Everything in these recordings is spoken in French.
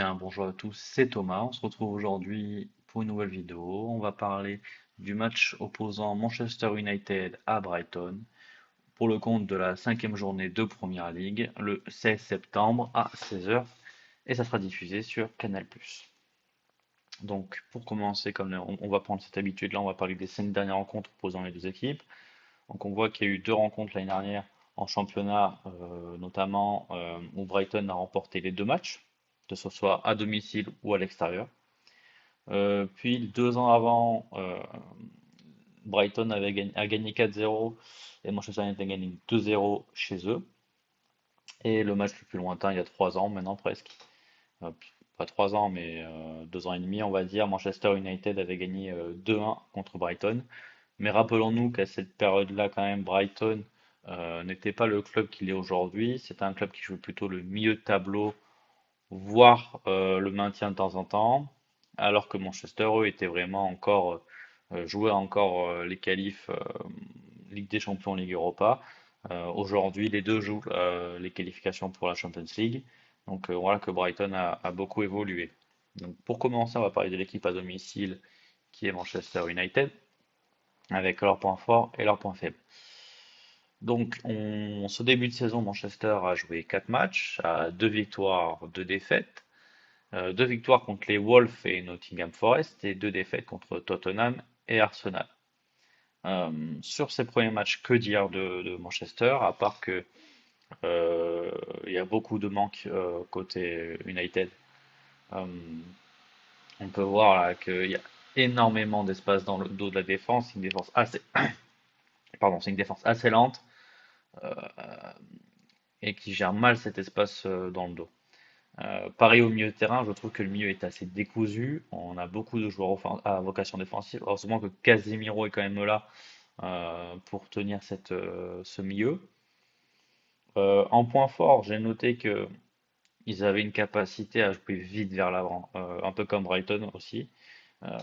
Bonjour à tous, c'est Thomas. On se retrouve aujourd'hui pour une nouvelle vidéo. On va parler du match opposant Manchester United à Brighton pour le compte de la cinquième journée de Première Ligue le 16 septembre à 16h et ça sera diffusé sur Canal+. Donc pour commencer, comme on va prendre cette habitude-là, on va parler des 5 dernières rencontres opposant les deux équipes. Donc on voit qu'il y a eu 2 rencontres l'année dernière en championnat, notamment où Brighton a remporté les 2 matchs, que ce soit à domicile ou à l'extérieur. Puis 2 ans avant, Brighton a gagné 4-0 et Manchester United a gagné 2-0 chez eux. Et le match le plus lointain, il y a 3 ans maintenant presque, euh, pas 3 ans, mais 2 ans et demi, on va dire, Manchester United avait gagné 2-1 contre Brighton. Mais rappelons-nous qu'à cette période-là, quand même, Brighton n'était pas le club qu'il est aujourd'hui. C'était un club qui jouait plutôt le milieu de tableau, voire le maintien de temps en temps, alors que Manchester, eux, était vraiment encore jouait encore les qualifs Ligue des Champions, Ligue Europa. Aujourd'hui, les deux jouent les qualifications pour la Champions League. Donc voilà que Brighton a beaucoup évolué. Donc pour commencer, on va parler de l'équipe à domicile qui est Manchester United, avec leurs points forts et leurs points faibles. Donc, ce début de saison, Manchester a joué 4 matchs, à 2 victoires, 2 défaites. 2 victoires contre les Wolves et Nottingham Forest et 2 défaites contre Tottenham et Arsenal. Sur ces premiers matchs, que dire de Manchester, à part que il y a beaucoup de manques côté United. Euh, on peut voir là qu'il y a énormément d'espace dans le dos de la défense, c'est une défense assez, pardon, c'est une défense assez lente euh, et qui gère mal cet espace dans le dos. Pareil au milieu de terrain, je trouve que le milieu est assez décousu. On a beaucoup de joueurs à vocation défensive. Heureusement que Casemiro est quand même là pour tenir ce milieu. En point fort, j'ai noté que ils avaient une capacité à jouer vite vers l'avant, un peu comme Brighton aussi. Euh,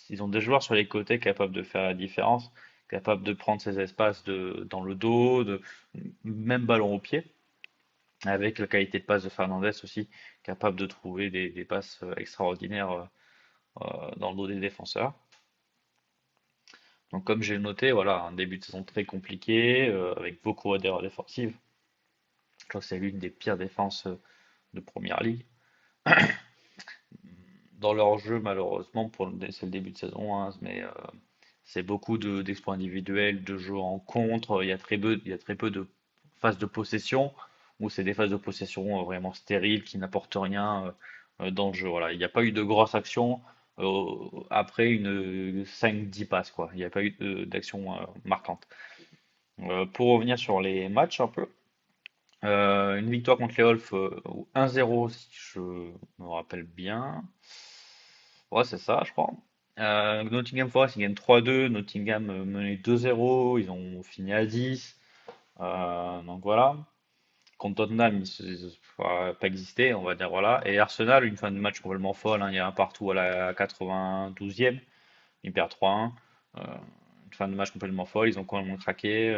ils ont des joueurs sur les côtés capables de faire la différence, capables de prendre ces espaces dans le dos, même ballon au pied, avec la qualité de passe de Fernandez aussi, capable de trouver des passes extraordinaires dans le dos des défenseurs. Donc comme j'ai noté, voilà, un début de saison très compliqué, avec beaucoup d'erreurs défensives. Je crois que c'est l'une des pires défenses de Première Ligue. Dans leur jeu, malheureusement, c'est le début de saison, hein, mais c'est beaucoup d'exploits individuels, de jeux en contre. Il y a très peu de phases de possession, où c'est des phases de possession vraiment stériles qui n'apportent rien dans le jeu. Voilà. Il n'y a pas eu de grosses actions après une 5-10 passes, quoi. Il n'y a pas eu d'action marquante. Pour revenir sur les matchs un peu, une victoire contre les Wolves 1-0 si je me rappelle bien. Ouais, c'est ça, je crois. Nottingham Forest, ils gagnent 3-2. Nottingham menait 2-0. Ils ont fini à 10. Donc voilà. Contre Tottenham, pas existé, on va dire voilà. Et Arsenal, une fin de match complètement folle, hein. Il y a un partout à la 92e. Ils perdent 3-1. Euh, une fin de match complètement folle. Ils ont complètement craqué.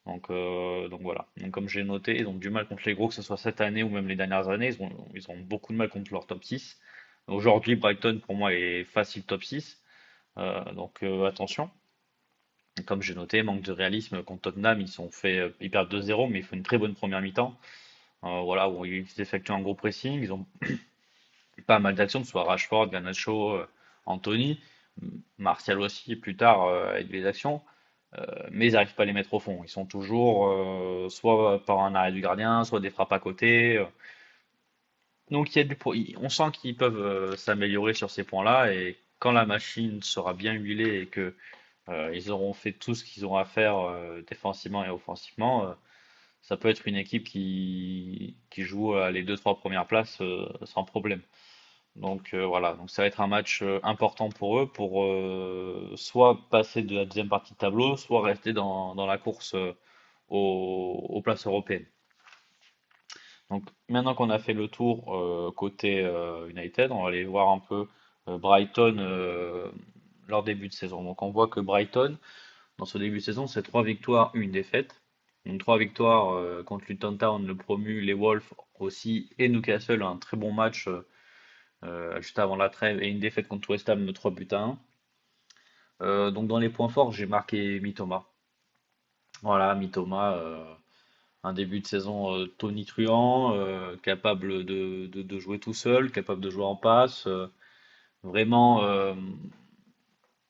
Donc voilà. Donc comme j'ai noté, ils ont du mal contre les gros, que ce soit cette année ou même les dernières années. Ils ont beaucoup de mal contre leur top 6. Aujourd'hui, Brighton, pour moi, est facile top 6. Donc attention. Comme j'ai noté, manque de réalisme contre Tottenham. Ils perdent 2-0, mais ils font une très bonne première mi-temps. Voilà, où ils effectuent un gros pressing. Ils ont pas mal d'actions, que ce soit Rashford, Garnacho, Anthony, Martial aussi, plus tard, avec des actions. Mais ils n'arrivent pas à les mettre au fond. Ils sont toujours soit par un arrêt du gardien, soit des frappes à côté. Donc on sent qu'ils peuvent s'améliorer sur ces points-là. Et quand la machine sera bien huilée et que ils auront fait tout ce qu'ils ont à faire défensivement et offensivement, ça peut être une équipe qui joue les 2, 3 premières places sans problème. Donc voilà, donc ça va être un match important pour eux pour soit passer de la deuxième partie de tableau, soit rester dans la course aux places européennes. Donc maintenant qu'on a fait le tour côté United, on va aller voir un peu Brighton leur début de saison. Donc on voit que Brighton, dans ce début de saison, c'est 3 victoires, une défaite. Donc 3 victoires contre Luton Town, le promu, les Wolves aussi, et Newcastle, un très bon match juste avant la trêve, et une défaite contre West Ham, 3 buts à 1. Donc dans les points forts, j'ai marqué Mitoma. Voilà, Mitoma, un début de saison tonitruant, capable de jouer tout seul, capable de jouer en passe. Vraiment,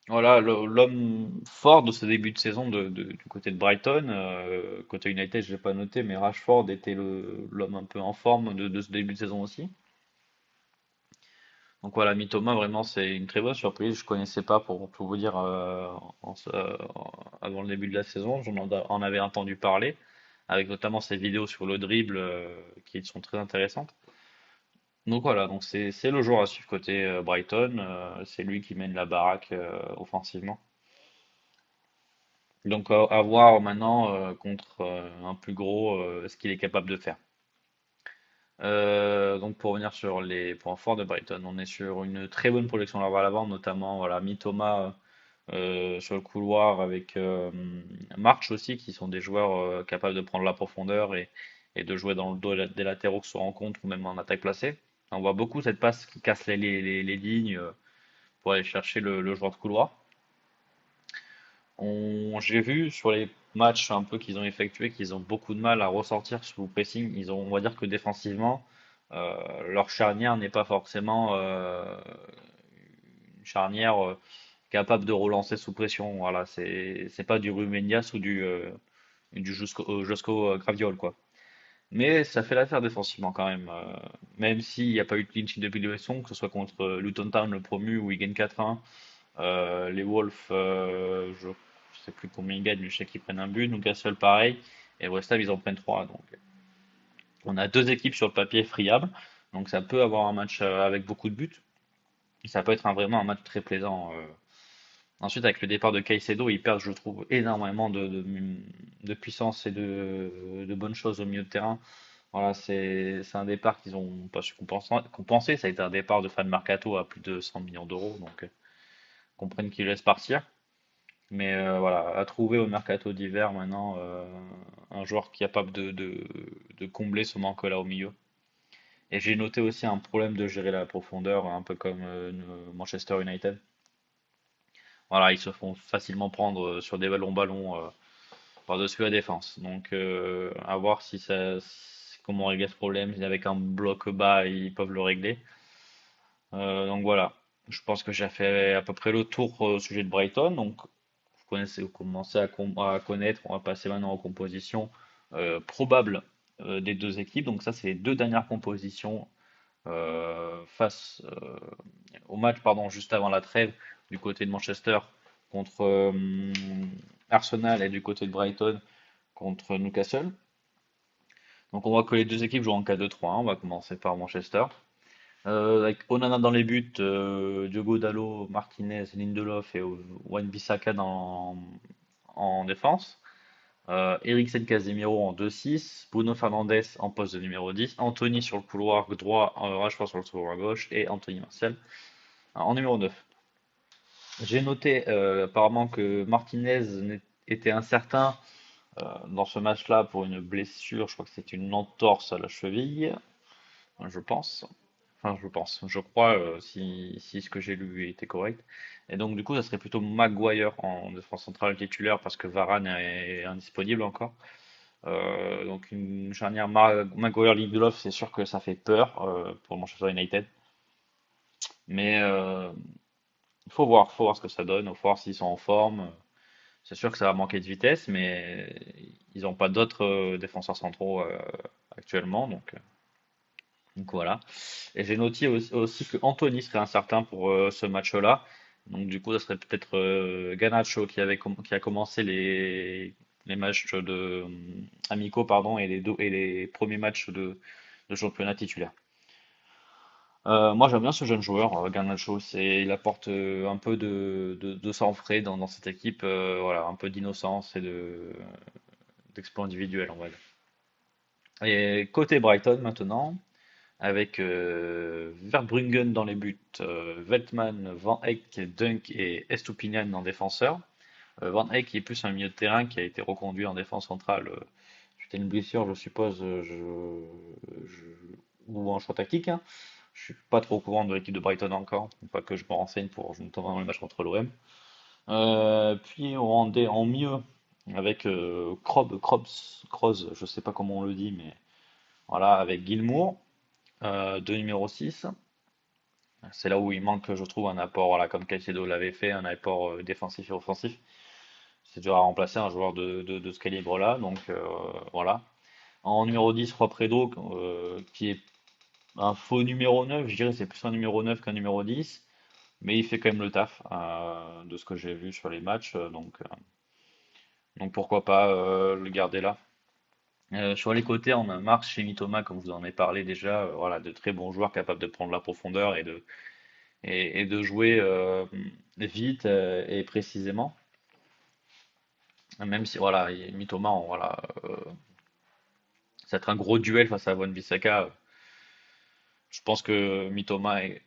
voilà, l'homme fort de ce début de saison du côté de Brighton. Côté United, je l'ai pas noté, mais Rashford était l'homme un peu en forme de ce début de saison aussi. Donc voilà, Mitoma, vraiment, c'est une très bonne surprise. Je connaissais pas, pour tout vous dire, en- euh, avant le début de la saison. En avais entendu parler, avec notamment ses vidéos sur le dribble qui sont très intéressantes. Donc voilà, donc c'est le joueur à suivre côté Brighton. C'est lui qui mène la baraque offensivement. Donc à voir maintenant contre un plus gros ce qu'il est capable de faire. Donc pour revenir sur les points forts de Brighton, on est sur une très bonne projection vers l'avant, notamment voilà, Mitoma sur le couloir avec March aussi, qui sont des joueurs capables de prendre la profondeur et de jouer dans le dos des latéraux, que ce soit en contre ou même en attaque placée. On voit beaucoup cette passe qui casse les lignes pour aller chercher le joueur de couloir. J'ai vu sur les matchs un peu qu'ils ont effectués qu'ils ont beaucoup de mal à ressortir sous pressing. On va dire que défensivement, leur charnière n'est pas forcément une charnière capable de relancer sous pression. Voilà, c'est pas du Rumenias ou du Josko Gravdiol, quoi. Mais ça fait l'affaire défensivement quand même. Même s'il n'y a pas eu de clean sheet depuis l'élection, que ce soit contre Luton Town, le promu, où ils gagnent 4-1, les Wolves, je sais plus combien ils gagnent, mais je sais qu'ils prennent un but. Newcastle, pareil. Et West Ham, ils en prennent 3. Donc, on a deux équipes sur le papier friables. Donc, ça peut avoir un match avec beaucoup de buts. Et ça peut être vraiment un match très plaisant. Ensuite, avec le départ de Caicedo, ils perdent, je trouve, énormément de puissance et de bonnes choses au milieu de terrain. Voilà, c'est un départ qu'ils ont pas su compenser. Ça a été un départ de fan mercato à plus de 100 millions d'euros. Donc, comprennent qu'ils laissent partir. Mais voilà, à trouver au mercato d'hiver maintenant un joueur capable de combler ce manque-là au milieu. Et j'ai noté aussi un problème de gérer la profondeur, un peu comme Manchester United. Voilà, ils se font facilement prendre sur des ballons par-dessus la défense. Donc à voir comment régler ce problème. Si avec un bloc bas, ils peuvent le régler. Donc voilà, je pense que j'ai fait à peu près le tour au sujet de Brighton. Donc vous commencez à connaître, on va passer maintenant aux compositions probables des deux équipes. Donc ça, c'est les deux dernières compositions face au match, pardon, juste avant la trêve du côté de Manchester contre Arsenal et du côté de Brighton contre Newcastle. Donc on voit que les deux équipes jouent en 4-2-3-1. On va commencer par Manchester. Avec Onana dans les buts, Diogo Dalot, Martinez, Lindelof et Wan-Bissaka en défense. Eriksen Casemiro en 2-6, Bruno Fernandes en poste de numéro 10, Anthony sur le couloir droit, Rashford sur le couloir gauche et Anthony Martial en numéro 9. J'ai noté apparemment que Martinez était incertain dans ce match-là pour une blessure, je crois que c'est une entorse à la cheville, je pense. Enfin, je pense, je crois, si ce que j'ai lu était correct. Et donc, du coup, ça serait plutôt Maguire en défense centrale titulaire parce que Varane est indisponible encore. Donc, une charnière Maguire-Lindelof, c'est sûr que ça fait peur pour Manchester United. Mais faut voir ce que ça donne, faut voir s'ils sont en forme. C'est sûr que ça va manquer de vitesse, mais ils n'ont pas d'autres défenseurs centraux actuellement. Donc voilà. Et j'ai noté aussi que Anthony serait incertain pour ce match-là. Donc du coup, ça serait peut-être Garnacho qui a commencé les matchs amicaux pardon, et les premiers matchs de championnat titulaire. Moi j'aime bien ce jeune joueur, Garnacho. Il apporte un peu de sang frais dans cette équipe, voilà, un peu d'innocence et d'exploit individuel, on va dire. Et côté Brighton maintenant, avec Verbruggen dans les buts, Veltman, Van Eyck, Dunk et Estupiñán en défenseur. Van Eyck qui est plus un milieu de terrain qui a été reconduit en défense centrale C'était une blessure, je suppose, ou un choix tactique, hein. Je suis pas trop au courant de l'équipe de Brighton encore. Faut pas que je me renseigne pour notamment le match contre l'OM. Puis en mieux avec Kroos, je sais pas comment on le dit, mais voilà, avec Gilmour, de numéro 6. C'est là où il manque, je trouve, un apport, voilà, comme Caicedo l'avait fait, un apport défensif et offensif. C'est dur à remplacer un joueur de ce calibre-là, donc voilà. En numéro 10, Roi Predo, qui est un faux numéro 9, je dirais c'est plus un numéro 9 qu'un numéro 10, mais il fait quand même le taf de ce que j'ai vu sur les matchs, donc pourquoi pas le garder là. Sur les côtés, on a Marx chez Mitoma, comme je vous en ai parlé déjà, voilà, de très bons joueurs capables de prendre la profondeur et de jouer vite et précisément. Même si voilà, Mitoma, voilà, ça va être un gros duel face à Wan-Bissaka. Je pense que Mitoma est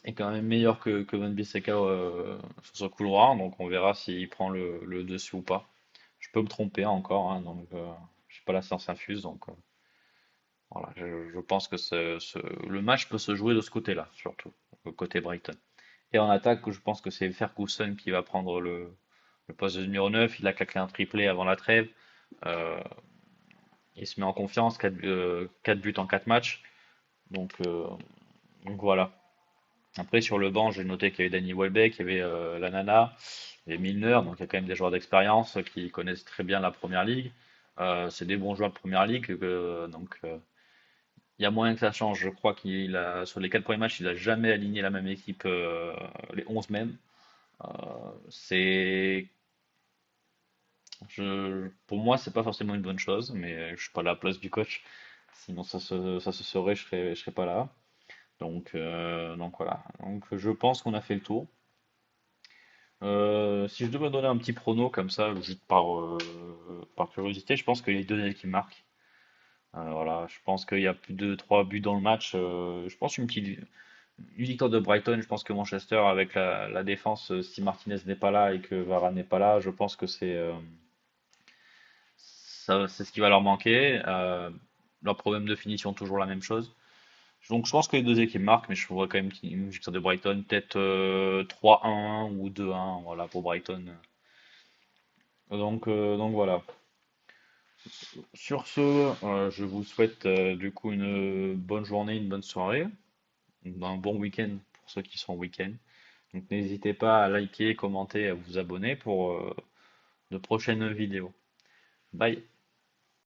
quand même meilleur que Wan-Bissaka sur ce couloir, donc on verra s'il prend le dessus ou pas. Je peux me tromper encore, hein, donc j'ai pas la science infuse, donc voilà, je pense que le match peut se jouer de ce côté-là, surtout, côté Brighton. Et en attaque, je pense que c'est Ferguson qui va prendre le poste de numéro 9. Il a claqué un triplé avant la trêve. Euh, il se met en confiance, 4 buts en 4 matchs. Donc, euh, donc voilà. Après, sur le banc, j'ai noté qu'il y avait Danny Welbeck, il y avait Lanana, il y avait Milner, donc il y a quand même des joueurs d'expérience qui connaissent très bien la première ligue. C'est des bons joueurs de première ligue, il y a moyen que ça change. Je crois sur les 4 premiers matchs, il a jamais aligné la même équipe, les 11 mêmes. Euh, c'est, pour moi, c'est pas forcément une bonne chose, mais je suis pas à la place du coach. Sinon, ça se saurait, je serais pas là. Donc voilà. Donc je pense qu'on a fait le tour. Si je devais donner un petit prono comme ça, juste par curiosité, je pense que les deux qui marquent. Voilà, je pense qu'il y a plus de 3 buts dans le match. Je pense une victoire de Brighton. Je pense que Manchester, avec la défense, si Martinez n'est pas là et que Varane n'est pas là, je pense que c'est ce qui va leur manquer. Leur problème de finition, toujours la même chose. Donc je pense que les deux équipes marquent, mais je vois quand même une victoire de Brighton, peut-être 3-1 ou 2-1, voilà, pour Brighton. Donc voilà. Sur ce, je vous souhaite du coup une bonne journée, une bonne soirée, un bon week-end pour ceux qui sont au week-end. Donc n'hésitez pas à liker, commenter, à vous abonner pour de prochaines vidéos. Bye.